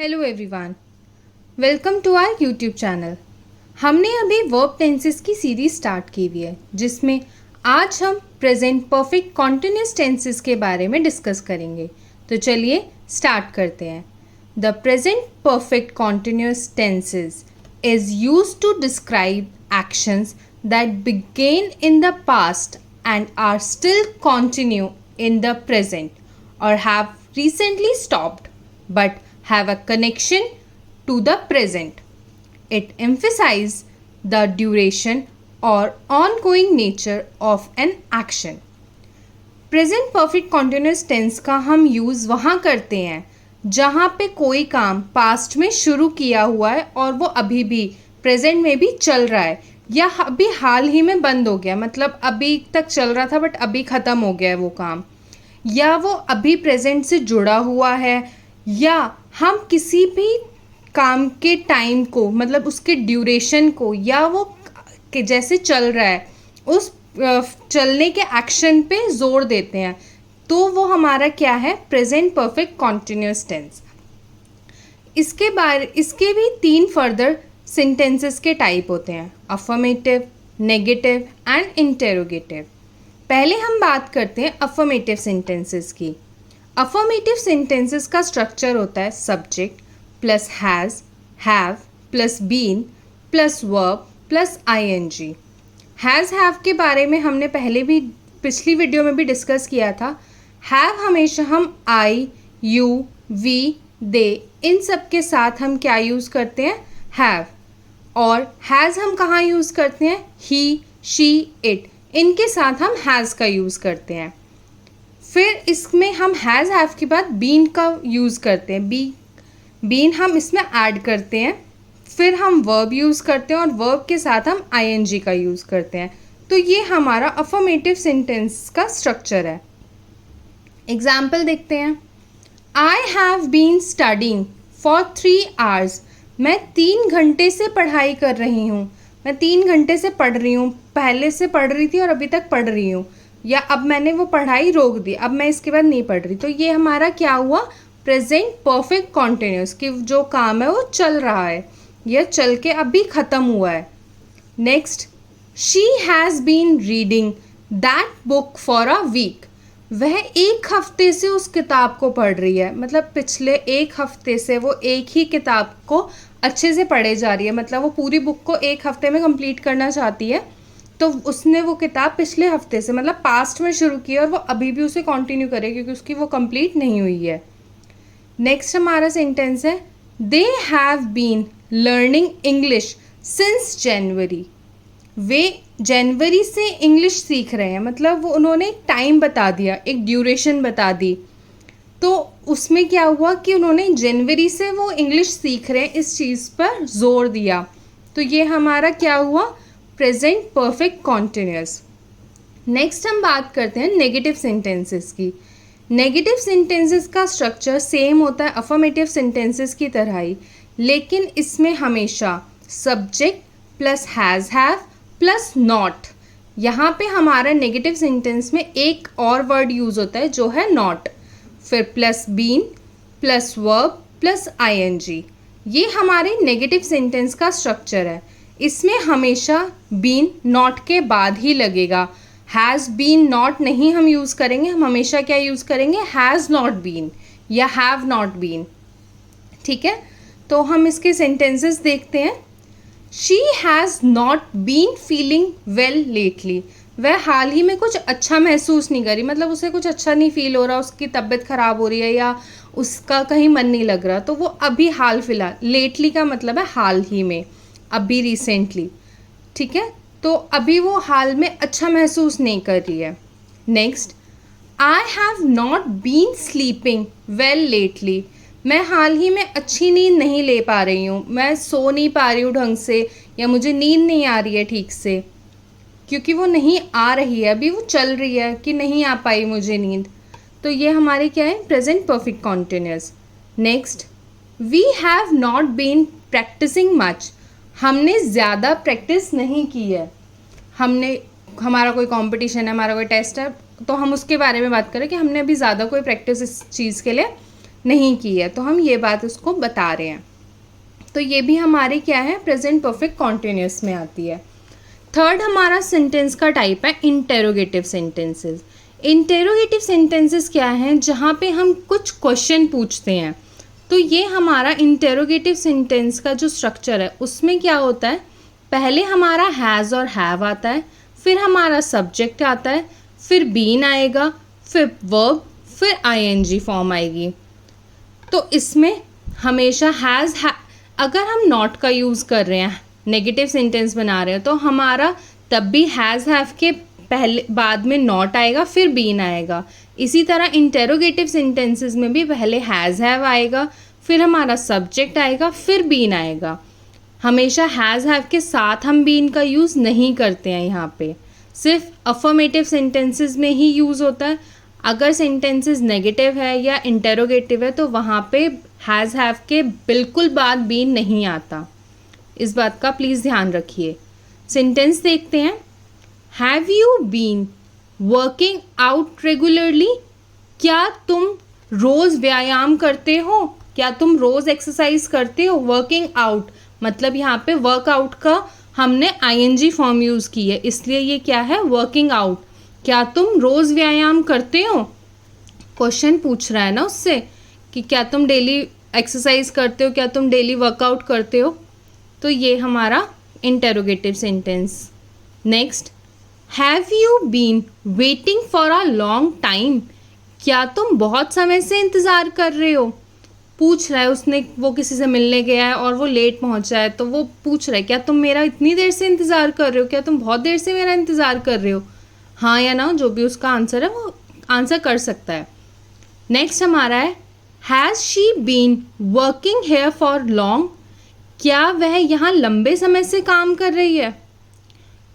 Hello everyone, welcome to our YouTube channel. हमने अभी verb tenses की सीरीज स्टार्ट की हुई है जिसमें आज हम प्रेजेंट परफेक्ट कॉन्टिन्यूस टेंसेस के बारे में डिस्कस करेंगे। तो चलिए स्टार्ट करते हैं। The present perfect continuous tenses is used to describe actions that begin in the past and are still continue in the present और have recently stopped but have a connection to the present. It emphasizes the duration or ongoing nature of an action. Present perfect continuous tense का हम use वहाँ करते हैं जहाँ पे कोई काम पास्ट में शुरू किया हुआ है और वो अभी भी प्रेजेंट में भी चल रहा है या अभी हाल ही में बंद हो गया, मतलब अभी तक चल रहा था बट अभी ख़त्म हो गया है वो काम, या वो अभी प्रेजेंट से जुड़ा हुआ है, या हम किसी भी काम के टाइम को मतलब उसके ड्यूरेशन को या वो कि जैसे चल रहा है उस चलने के एक्शन पे जोर देते हैं, तो वो हमारा क्या है, प्रेजेंट परफेक्ट कॉन्टिन्यूस टेंस। इसके भी 3 फर्दर सेंटेंसेस के टाइप होते हैं, अफर्मेटिव, नेगेटिव एंड इंटेरोगेटिव। पहले हम बात करते हैं अफर्मेटिव सेंटेंसेस की। अफर्मेटिव सेंटेंसेस का स्ट्रक्चर होता है subject plus has, have plus been plus verb plus ING. Has have के बारे में हमने पहले भी पिछली वीडियो में भी डिस्कस किया था। हैव हमेशा हम आई, यू, वी, दे इन सब के साथ हम क्या यूज़ करते हैं, हैव। और हैज़ हम कहाँ यूज़ करते हैं, ही, शी, इट, इनके साथ हम हैज़ का यूज़ करते हैं। फिर इसमें हम हैज़ हैव के बाद बीन का यूज़ करते हैं, बीन हम इसमें ऐड करते हैं। फिर हम वर्ब यूज़ करते हैं और वर्ब के साथ हम आईएनजी का यूज़ करते हैं। तो ये हमारा अफर्मेटिव सेंटेंस का स्ट्रक्चर है। एग्जाम्पल देखते हैं। I have been studying for 3 hours। मैं 3 घंटे से पढ़ाई कर रही हूँ। मैं 3 घंटे से पढ़ रही हूँ, पहले से पढ़ रही थी और अभी तक पढ़ रही हूँ, या अब मैंने वो पढ़ाई रोक दी, अब मैं इसके बाद नहीं पढ़ रही। तो ये हमारा क्या हुआ, प्रेजेंट परफेक्ट कॉन्टिन्यूस, कि जो काम है वो चल रहा है या चल के अभी ख़त्म हुआ है। Next, she has been reading that book for a week. वह 1 हफ्ते से उस किताब को पढ़ रही है, मतलब पिछले 1 हफ्ते से वो एक ही किताब को अच्छे से पढ़े जा रही है, मतलब वो पूरी बुक को 1 हफ्ते में कंप्लीट करना चाहती है। तो उसने वो किताब पिछले हफ्ते से मतलब पास्ट में शुरू की और वो अभी भी उसे कंटिन्यू करे क्योंकि उसकी वो कंप्लीट नहीं हुई है। नेक्स्ट हमारा सेंटेंस है, they have been learning English since January. वे जनवरी से इंग्लिश सीख रहे हैं, मतलब वो उन्होंने एक टाइम बता दिया, एक ड्यूरेशन बता दी। तो उसमें क्या हुआ कि उन्होंने जनवरी से वो इंग्लिश सीख रहे हैं इस चीज़ पर जोर दिया। तो ये हमारा क्या हुआ, प्रेजेंट परफेक्ट कॉन्टिन्यूस। नेक्स्ट हम बात करते हैं नेगेटिव सेंटेंसेस की। नेगेटिव सेंटेंसेस का स्ट्रक्चर सेम होता है अफर्मेटिव सेंटेंसेस की तरह ही, लेकिन इसमें हमेशा subject plus has have plus not. यहाँ पे हमारा नेगेटिव सेंटेंस में एक और वर्ड यूज़ होता है जो है नॉट, फिर plus been plus verb plus ING. ये हमारे नेगेटिव सेंटेंस का स्ट्रक्चर है। इसमें हमेशा बीन नॉट के बाद ही लगेगा, हैज़ बीन नॉट नहीं हम यूज़ करेंगे, हम हमेशा क्या यूज़ करेंगे, हैज़ नॉट बीन या हैव नॉट बीन। ठीक है, तो हम इसके सेंटेंसेस देखते हैं। She has not been feeling well lately. वह हाल ही में कुछ अच्छा महसूस नहीं करी, मतलब उसे कुछ अच्छा नहीं फील हो रहा, उसकी तबीयत ख़राब हो रही है या उसका कहीं मन नहीं लग रहा, तो वो अभी हाल फिलहाल, लेटली का मतलब है हाल ही में, अभी रिसेंटली। ठीक है, तो अभी वो हाल में अच्छा महसूस नहीं कर रही है। Next, I have not been sleeping well lately. मैं हाल ही में अच्छी नींद नहीं ले पा रही हूँ, मैं सो नहीं पा रही हूँ ढंग से, या मुझे नींद नहीं आ रही है ठीक से, क्योंकि वो नहीं आ रही है, अभी वो चल रही है कि नहीं आ पाई मुझे नींद। तो ये हमारे क्या है, present perfect continuous. Next, we have not been practising much. हमने ज़्यादा प्रैक्टिस नहीं की है। हमारा कोई कंपटीशन है, हमारा कोई टेस्ट है, तो हम उसके बारे में बात करें कि हमने अभी ज़्यादा कोई प्रैक्टिस इस चीज़ के लिए नहीं की है, तो हम ये बात उसको बता रहे हैं। तो ये भी हमारे क्या है, प्रेजेंट परफेक्ट कॉन्टिन्यूस में आती है। थर्ड हमारा सेंटेंस का टाइप है इंटेरोगेटिव सेंटेंसेस। इंटेरोगेटिव सेंटेंसेस क्या हैं, जहाँ पे हम कुछ क्वेश्चन पूछते हैं। तो ये हमारा इंटेरोगेटिव सेंटेंस का जो स्ट्रक्चर है उसमें क्या होता है, पहले हमारा हैज़ और हैव आता है, फिर हमारा सब्जेक्ट आता है, फिर बीन आएगा, फिर वर्ब, फिर आईएनजी फॉर्म आएगी। तो इसमें हमेशा हैज़ अगर हम नॉट का यूज़ कर रहे हैं, नेगेटिव सेंटेंस बना रहे हैं, तो हमारा तब भी हैज़ हैव के पहले बाद में नॉट आएगा, फिर बीन आएगा। इसी तरह इंटेरोगेटिव सेंटेंसेस में भी पहले हैज़ हैव आएगा, फिर हमारा सब्जेक्ट आएगा, फिर बीन आएगा। हमेशा हैज़ हैव के साथ हम बीन का यूज़ नहीं करते हैं, यहाँ पे सिर्फ अफर्मेटिव सेंटेंसेस में ही यूज़ होता है। अगर सेंटेंसेस नेगेटिव है या इंटेरोगेटिव है तो वहाँ पे हैज़ हैव के बिल्कुल बाद बीन नहीं आता। इस बात का प्लीज़ ध्यान रखिए। सेंटेंस देखते हैं। Have you been working out regularly? क्या तुम रोज़ व्यायाम करते हो? क्या तुम रोज़ एक्सरसाइज करते हो? वर्किंग आउट मतलब यहाँ पे वर्कआउट का हमने आईएनजी फॉर्म यूज़ की है, इसलिए ये क्या है, वर्किंग आउट। क्या तुम रोज़ व्यायाम करते हो? क्वेश्चन पूछ रहा है ना उससे कि क्या तुम डेली एक्सरसाइज करते हो, क्या तुम डेली वर्कआउट करते हो। तो ये हमारा interrogative sentence. Next, have you been waiting for a long time? क्या तुम बहुत समय से इंतज़ार कर रहे हो? पूछ रहा है उसने, वो किसी से मिलने गया है और वो लेट पहुंचा है, तो वो पूछ रहा है क्या तुम मेरा इतनी देर से इंतज़ार कर रहे हो? क्या तुम बहुत देर से मेरा इंतज़ार कर रहे हो? हाँ या ना, जो भी उसका आंसर है वो आंसर कर सकता है। नेक्स्ट हमारा है, has she been working here for long? क्या वह यहाँ लंबे समय से काम कर रही है?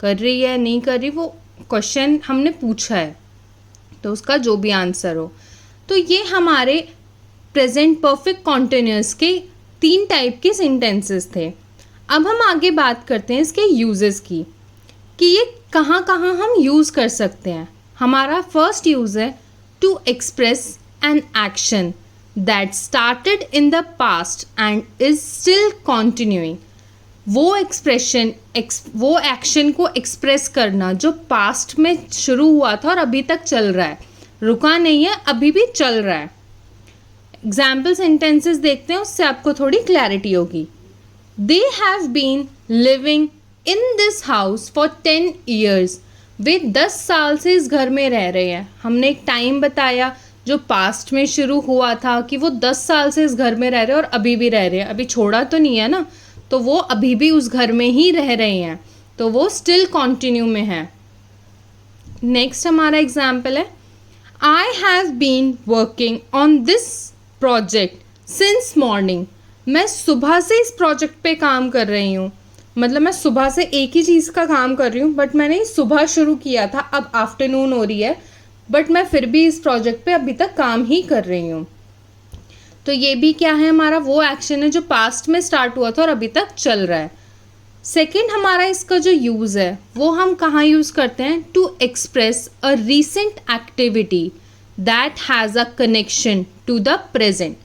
कर रही है, नहीं कर रही, वो क्वेश्चन हमने पूछा है, तो उसका जो भी आंसर हो। तो ये हमारे प्रेजेंट परफेक्ट कॉन्टिन्यूअस के 3 टाइप के सेंटेंसेस थे। अब हम आगे बात करते हैं इसके यूजेस की, कि ये कहाँ कहाँ हम यूज़ कर सकते हैं। हमारा फर्स्ट यूज़ है to express an action that started in the past and is still continuing. वो एक्शन को एक्सप्रेस करना जो पास्ट में शुरू हुआ था और अभी तक चल रहा है, रुका नहीं है, अभी भी चल रहा है। एग्जाम्पल सेंटेंसेस देखते हैं, उससे आपको थोड़ी क्लैरिटी होगी। They have been living in this house for 10 years. वे 10 साल से इस घर में रह रहे हैं। हमने एक टाइम बताया जो पास्ट में शुरू हुआ था कि वो 10 साल से इस घर में रह रहे हैं और अभी भी रह रहे हैं, अभी छोड़ा तो नहीं है ना, तो वो अभी भी उस घर में ही रह रहे हैं, तो वो स्टिल कॉन्टिन्यू में है। नेक्स्ट हमारा एग्जाम्पल है, I have been working on this project since morning. मैं सुबह से इस प्रोजेक्ट पे काम कर रही हूँ, मतलब मैं सुबह से एक ही चीज़ का काम कर रही हूँ, बट मैंने सुबह शुरू किया था, अब आफ्टरनून हो रही है, बट मैं फिर भी इस प्रोजेक्ट पे अभी तक काम ही कर रही हूँ। तो ये भी क्या है, हमारा वो एक्शन है जो पास्ट में स्टार्ट हुआ था और अभी तक चल रहा है। सेकेंड हमारा इसका जो यूज़ है वो हम कहाँ यूज़ करते हैं, to express a recent activity that has a connection to the present.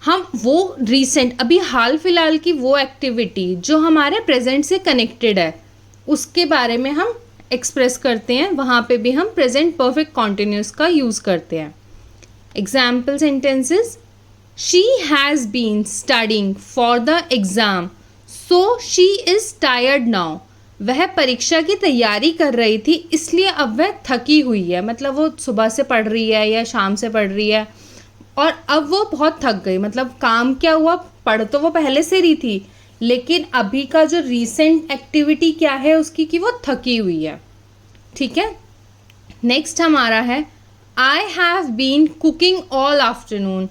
हम वो रीसेंट, अभी हाल फिलहाल की वो एक्टिविटी जो हमारे प्रेजेंट से कनेक्टेड है, उसके बारे में हम एक्सप्रेस करते हैं, वहाँ पे भी हम प्रेजेंट परफेक्ट कॉन्टिन्यूस का यूज़ करते हैं। Example sentences, she has been studying for the exam so she is tired now. वह परीक्षा की तैयारी कर रही थी, इसलिए अब वह थकी हुई है, मतलब वो सुबह से पढ़ रही है या शाम से पढ़ रही है और अब वो बहुत थक गई। मतलब काम क्या हुआ, पढ़ तो वो पहले से रही थी, लेकिन अभी का जो रीसेंट एक्टिविटी क्या है उसकी, कि वो थकी हुई है। ठीक है। नेक्स्ट हमारा है, I have been cooking all afternoon.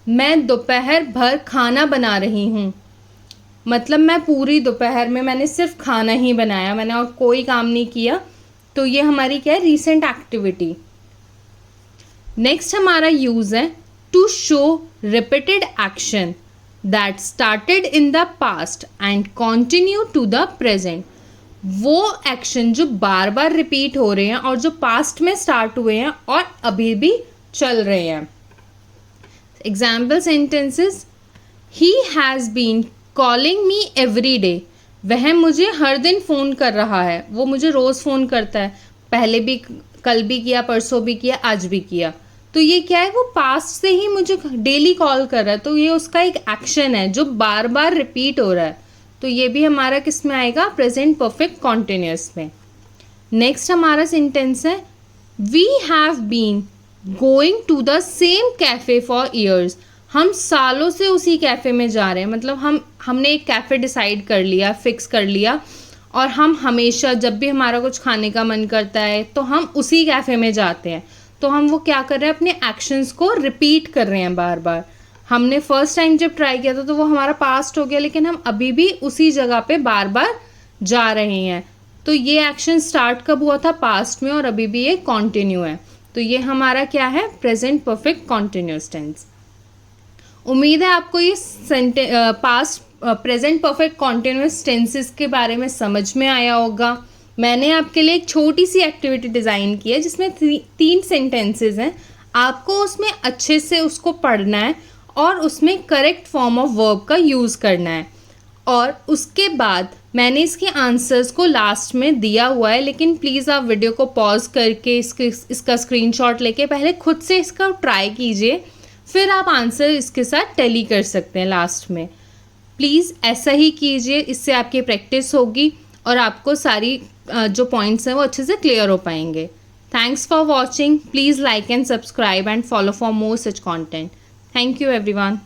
मैं दोपहर भर खाना बना रही हूँ, मतलब मैं पूरी दोपहर में मैंने सिर्फ खाना ही बनाया, मैंने और कोई काम नहीं किया। तो ये हमारी क्या है, रीसेंट एक्टिविटी। नेक्स्ट हमारा यूज़ है to show repeated action that started in the past and continue to the present. वो एक्शन जो बार बार रिपीट हो रहे हैं और जो पास्ट में स्टार्ट हुए हैं और अभी भी चल रहे हैं। Example sentences, he has been calling me every day, वह मुझे हर दिन फ़ोन कर रहा है, वो मुझे रोज़ फ़ोन करता है, पहले भी, कल भी किया, परसों भी किया, आज भी किया। तो ये क्या है, वो पास्ट से ही मुझे डेली कॉल कर रहा है, तो ये उसका एक एक्शन है जो बार बार रिपीट हो रहा है। तो ये भी हमारा किस में आएगा, प्रेजेंट परफेक्ट कॉन्टिन्यूस में। नेक्स्ट हमारा सेंटेंस है, we have been going to the same cafe for years, हम सालों से उसी कैफ़े में जा रहे हैं, मतलब हमने एक कैफ़े डिसाइड कर लिया, फिक्स कर लिया, और हम हमेशा जब भी हमारा कुछ खाने का मन करता है तो हम उसी कैफ़े में जाते हैं। तो हम वो क्या कर रहे हैं, अपने एक्शंस को रिपीट कर रहे हैं बार बार। हमने फर्स्ट टाइम जब ट्राई किया था तो वो हमारा पास्ट हो गया, लेकिन हम अभी भी उसी जगह पे बार बार जा रहे हैं। तो ये एक्शन स्टार्ट कब हुआ था, पास्ट में, और अभी भी ये कॉन्टिन्यू है। तो ये हमारा क्या है, प्रेजेंट परफेक्ट कॉन्टिन्यूस टेंस। उम्मीद है आपको ये past present perfect continuous tenses के बारे में समझ में आया होगा। मैंने आपके लिए एक छोटी सी एक्टिविटी डिज़ाइन की है जिसमें 3 सेंटेंसेस हैं। आपको उसमें अच्छे से उसको पढ़ना है और उसमें करेक्ट फॉर्म ऑफ वर्ब का यूज़ करना है, और उसके बाद मैंने इसके आंसर्स को लास्ट में दिया हुआ है, लेकिन प्लीज़ आप वीडियो को पॉज करके इसका स्क्रीनशॉट लेके पहले खुद से इसका ट्राई कीजिए, फिर आप आंसर इसके साथ टैली कर सकते हैं लास्ट में। प्लीज़ ऐसा ही कीजिए, इससे आपकी प्रैक्टिस होगी और आपको सारी जो पॉइंट्स हैं वो अच्छे से क्लियर हो पाएंगे। Thanks for watching, please like and subscribe and follow for more such content. Thank you everyone.